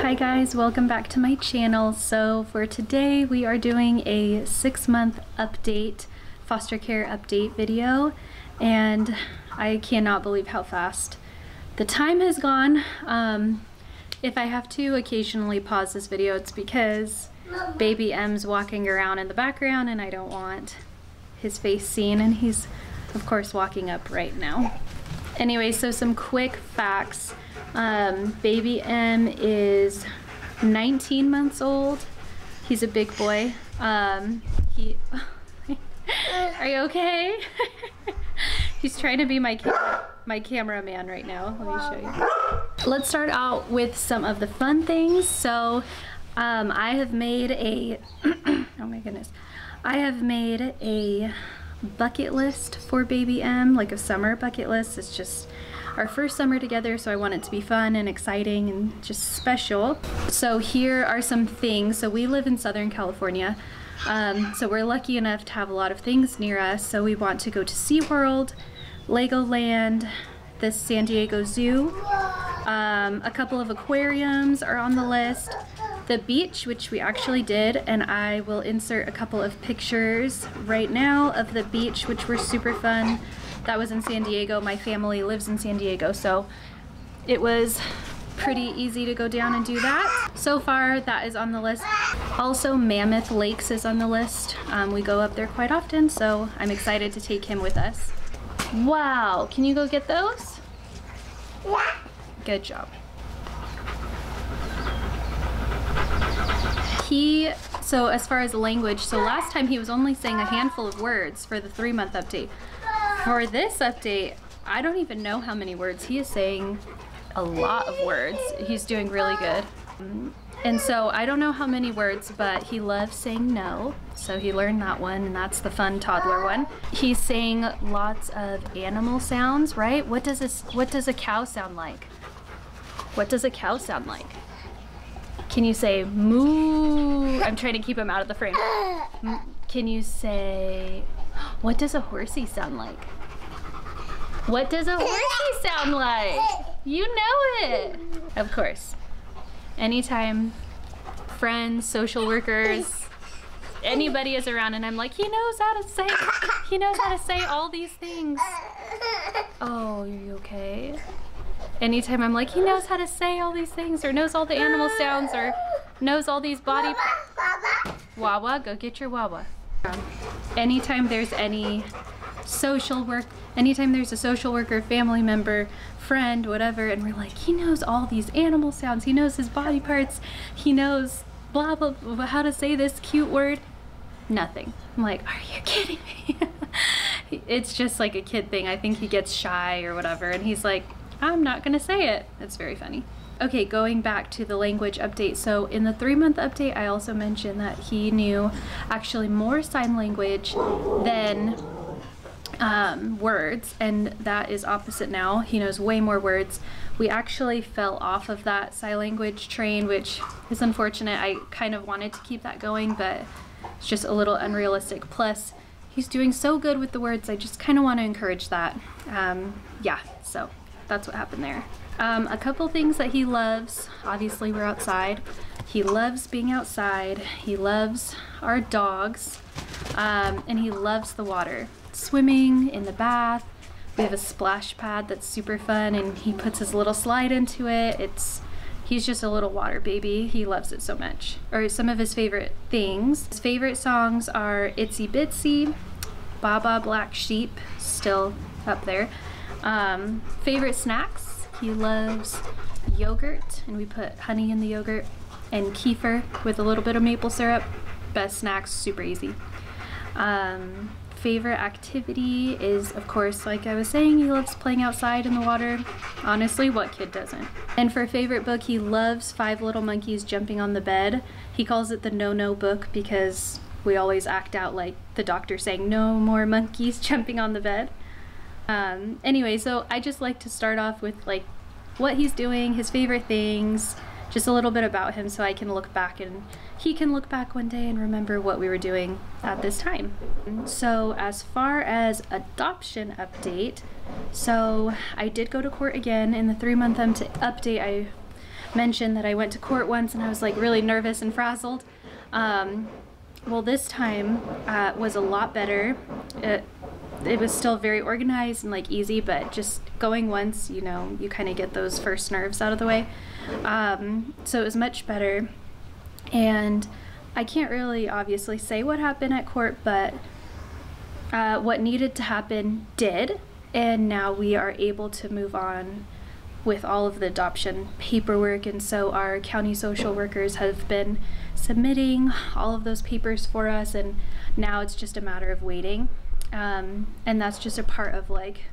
Hi guys, welcome back to my channel. So for today we are doing a 6-month update, foster care update video, and I cannot believe how fast the time has gone. If I have to occasionally pause this video, it's because baby M's walking around in the background and I don't want his face seen, and he's of course walking up right now. Anyway, so some quick facts. Baby M is 19 months old. He's a big boy. Are you okay? He's trying to be my cameraman right now. Let me show you. Let's start out with some of the fun things. So I have made a oh my goodness, I have made a bucket list for baby M, like a summer bucket list. It's just our first summer together, so I want it to be fun and exciting and just special. So here are some things. So we live in Southern California, so we're lucky enough to have a lot of things near us. So we want to go to SeaWorld, Legoland, the San Diego Zoo, a couple of aquariums are on the list, the beach, which we actually did, and I will insert a couple of pictures right now of the beach, which were super fun. That was in San Diego. My family lives in San Diego, so it was pretty easy to go down and do that. So far, that is on the list. Also, Mammoth Lakes is on the list. We go up there quite often, so I'm excited to take him with us. Wow, can you go get those? Yeah. Good job. So as far as language, so last time he was only saying a handful of words for the 3-month update. For this update, I don't even know how many words. He is saying a lot of words. He's doing really good. And so I don't know how many words, but he loves saying no. So he learned that one, and that's the fun toddler one. He's saying lots of animal sounds, right? What does a cow sound like? What does a cow sound like? Can you say moo? I'm trying to keep him out of the frame. Can you say, what does a horsey sound like? What does a horsey sound like? You know it. Of course. Anytime friends, social workers, anybody is around and I'm like, he knows how to say all these things. Oh, are you okay? Anytime I'm like, he knows how to say all these things, or knows all the animal sounds, or knows all these body... Wawa, go get your Wawa. Anytime there's any social work, anytime there's a social worker, family member, friend, whatever, and we're like, he knows all these animal sounds, he knows his body parts, he knows blah, blah, blah, how to say this cute word. Nothing. I'm like, are you kidding me? It's just like a kid thing. I think he gets shy or whatever, and he's like, I'm not gonna say it. It's very funny. Okay, going back to the language update. So in the 3-month update, I also mentioned that he knew actually more sign language than words, and that is opposite now. He knows way more words. We actually fell off of that sign language train, which is unfortunate. I kind of wanted to keep that going, but it's just a little unrealistic. Plus, he's doing so good with the words. I just kind of want to encourage that. Yeah, so that's what happened there. A couple things that he loves. Obviously, we're outside. He loves being outside. He loves our dogs, and he loves the water. Swimming in the bath. We have a splash pad that's super fun, and he puts his little slide into it. He's just a little water baby. He loves it so much. Or some of his favorite things. His favorite songs are Itsy Bitsy, Baba Black Sheep, still up there. Favorite snacks, he loves yogurt, and we put honey in the yogurt, and kefir with a little bit of maple syrup. Best snacks, super easy. Favorite activity is, of course, like I was saying, he loves playing outside in the water. Honestly, what kid doesn't? And for favorite book, he loves 5 Little Monkeys Jumping on the Bed. He calls it the no-no book because we always act out like the doctor saying no more monkeys jumping on the bed. Anyway, so I just like to start off with like what he's doing, his favorite things, just a little bit about him, so I can look back and he can look back one day and remember what we were doing at this time. So as far as adoption update, so I did go to court again in the 3-month update. mention that I went to court once and I was like really nervous and frazzled. Well, this time was a lot better. It was still very organized and like easy, but just going once, you know, you kind of get those first nerves out of the way. So it was much better. And I can't really obviously say what happened at court, but what needed to happen did. And now we are able to move on with all of the adoption paperwork. And so our county social workers have been submitting all of those papers for us, and now it's just a matter of waiting. And that's just a part of like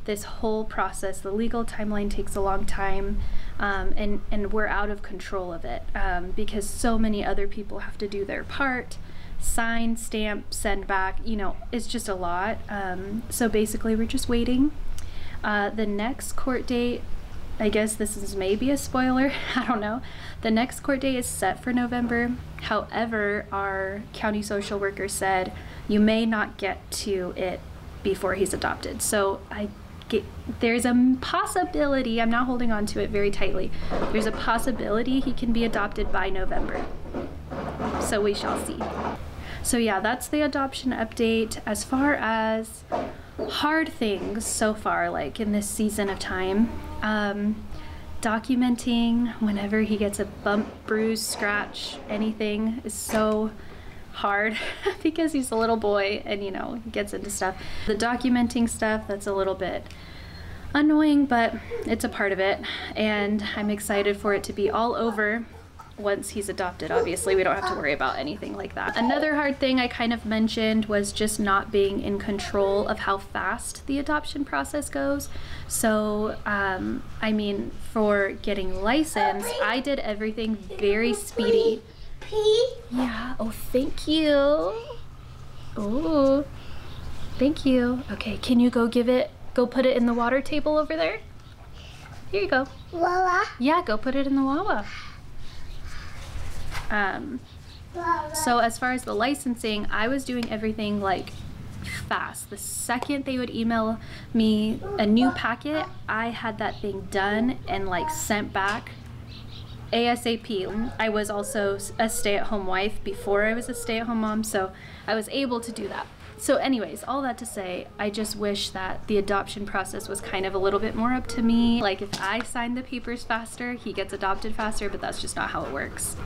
this whole process. The legal timeline takes a long time, and we're out of control of it because so many other people have to do their part, sign, stamp, send back, you know, it's just a lot. So basically we're just waiting. The next court date, I guess this is maybe a spoiler, I don't know. The next court date is set for November. However, our county social worker said you may not get to it before he's adopted. So there's a possibility, I'm not holding on to it very tightly, there's a possibility he can be adopted by November. So we shall see. So yeah, that's the adoption update. As far as hard things so far, like in this season of time, documenting whenever he gets a bump, bruise, scratch, anything is so hard because he's a little boy and, you know, he gets into stuff. The documenting stuff, that's a little bit annoying, but it's a part of it, and I'm excited for it to be all over once he's adopted. Obviously, we don't have to worry about anything like that. Another hard thing I kind of mentioned was just not being in control of how fast the adoption process goes. So, I mean, for getting licensed, I did everything very speedy. Yeah, oh, thank you. Oh, thank you. Okay, can you go put it in the water table over there? Here you go. Wawa? Yeah, go put it in the Wawa. So as far as the licensing, I was doing everything like fast. The second they would email me a new packet, I had that thing done and like sent back ASAP. I was also a stay-at-home wife before I was a stay-at-home mom, so I was able to do that. So anyways, all that to say, I just wish that the adoption process was kind of a little bit more up to me. Like if I sign the papers faster, he gets adopted faster, but that's just not how it works.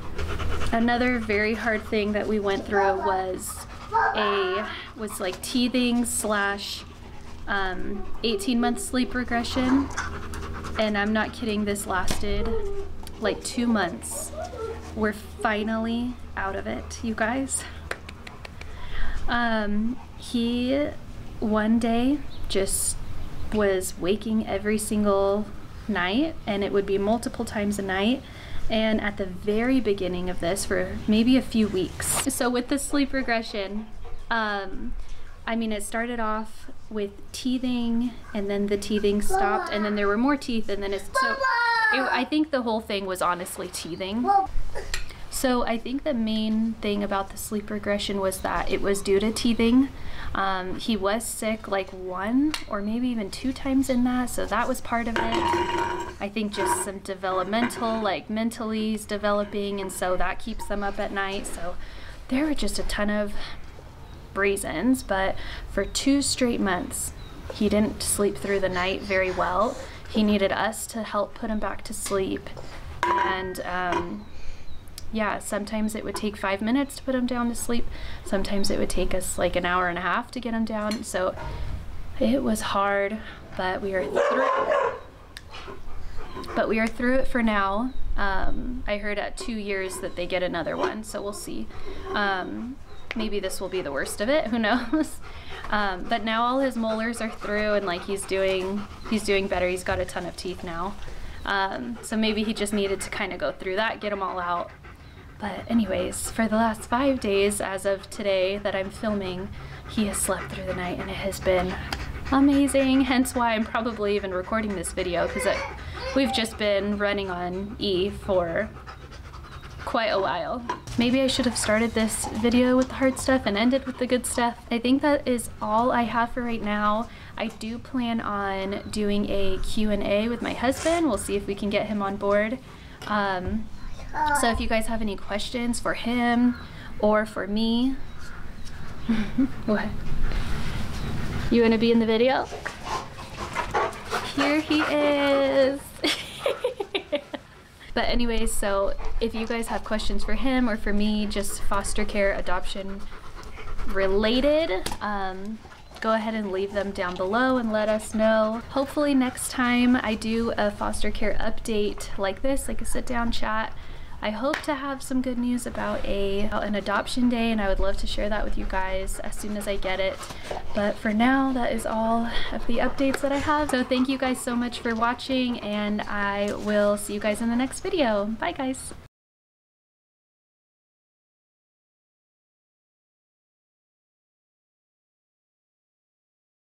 Another very hard thing that we went through was like teething slash 18-month sleep regression. And I'm not kidding, this lasted like 2 months. We're finally out of it, you guys. He one day just was waking every single night, and it would be multiple times a night, and at the very beginning of this for maybe a few weeks. So with the sleep regression, I mean, it started off with teething, and then the teething stopped, and then there were more teeth, and then I think the whole thing was honestly teething. So I think the main thing about the sleep regression was that it was due to teething. He was sick like 1 or maybe even 2 times in that, so that was part of it. I think just some developmental, like mentally he's developing, and so that keeps them up at night. So there were just a ton of reasons, but for 2 straight months, he didn't sleep through the night very well. He needed us to help put him back to sleep, and yeah, sometimes it would take 5 minutes to put him down to sleep. Sometimes it would take us like an hour and a half to get him down. So it was hard, but we are through it for now. I heard at 2 years that they get another one, so we'll see. Maybe this will be the worst of it, who knows? But now all his molars are through, and like he's doing better. He's got a ton of teeth now. So maybe he just needed to kind of go through that, get them all out. But anyways, for the last 5 days as of today that I'm filming, he has slept through the night, and it has been amazing. Hence why I'm probably even recording this video, because we've just been running on E for quite a while. Maybe I should have started this video with the hard stuff and ended with the good stuff. I think that is all I have for right now. I do plan on doing a Q&A with my husband. We'll see if we can get him on board. So if you guys have any questions for him or for me, what? You want to be in the video? Here he is. But anyways, so if you guys have questions for him or for me, just foster care, adoption related, go ahead and leave them down below and let us know. Hopefully next time I do a foster care update like this, like a sit down chat, I hope to have some good news about an adoption day, and I would love to share that with you guys as soon as I get it. But for now, that is all of the updates that I have. So thank you guys so much for watching, and I will see you guys in the next video. Bye guys.